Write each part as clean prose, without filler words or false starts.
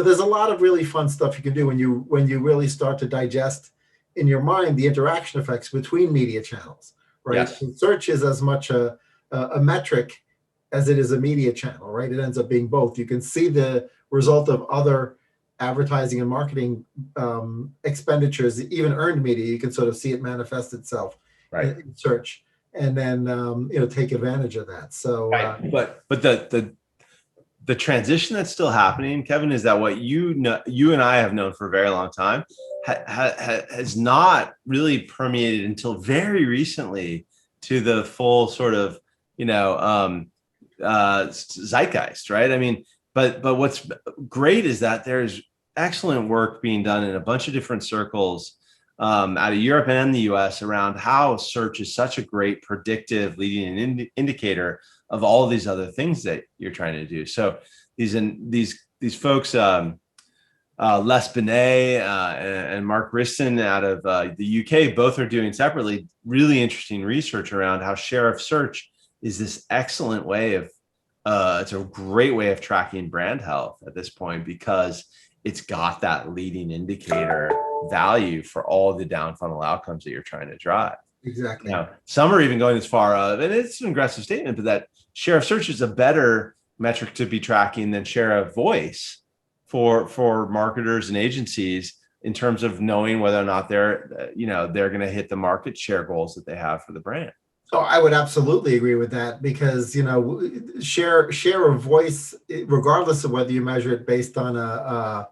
there's a lot of really fun stuff you can do when you really start to digest in your mind the interaction effects between media channels, right? Yes. And search is as much a metric as it is a media channel, right? It ends up being both. You can see the result of other advertising and marketing expenditures, even earned media. You can sort of see it manifest itself Right. in search, and then take advantage of that. So Right. But the transition that's still happening, Kevin, is that what you know, you and I have known for a very long time has not really permeated until very recently to the full sort of, zeitgeist, right? I mean, but what's great is that there's excellent work being done in a bunch of different circles out of Europe and the US around how search is such a great predictive leading indicator of all of these other things that you're trying to do. So these folks, Les Binet and Mark Riston out of the UK, both are doing separately really interesting research around how share of search is this excellent way of, it's a great way of tracking brand health at this point, because it's got that leading indicator value for all the down funnel outcomes that you're trying to drive. exactly. Now, some are even going as far of, and it's an aggressive statement, but that share of search is a better metric to be tracking than share of voice for marketers and agencies in terms of knowing whether or not they're going to hit the market share goals that they have for the brand. So I would absolutely agree with that, because share of voice, regardless of whether you measure it based on a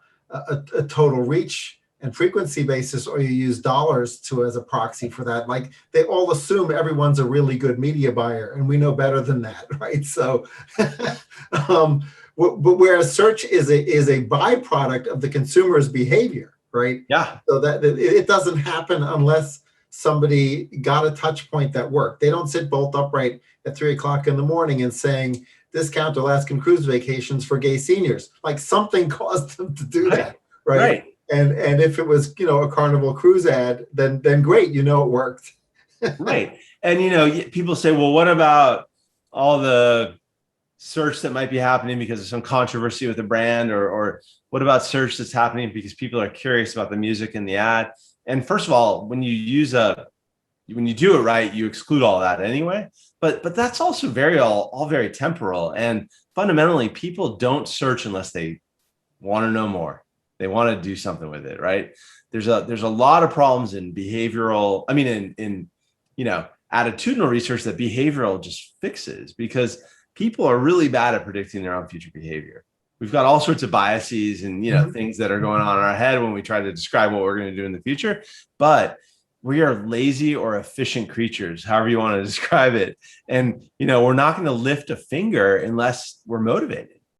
total reach and frequency basis, or you use dollars as a proxy for that. Like, they all assume everyone's a really good media buyer, and we know better than that, right? So, but whereas search is a byproduct of the consumer's behavior, right? Yeah. So that it doesn't happen unless somebody got a touch point that worked. They don't sit bolt upright at 3:00 in the morning and saying, discount Alaskan cruise vacations for gay seniors. Like, something caused them to do that, right? Right. And if it was, a Carnival cruise ad, then great, it worked. Right. And, people say, well, what about all the search that might be happening because of some controversy with the brand, or what about search that's happening because people are curious about the music in the ad? And first of all, when you do it right, you exclude all that anyway. But that's also all very temporal. And fundamentally, people don't search unless they want to know more. They want to do something with it, right? There's a lot of problems in behavioral, in attitudinal research that behavioral just fixes, because people are really bad at predicting their own future behavior. We've got all sorts of biases and things that are going on in our head when we try to describe what we're going to do in the future. But we are lazy or efficient creatures, however you want to describe it. And we're not going to lift a finger unless we're motivated.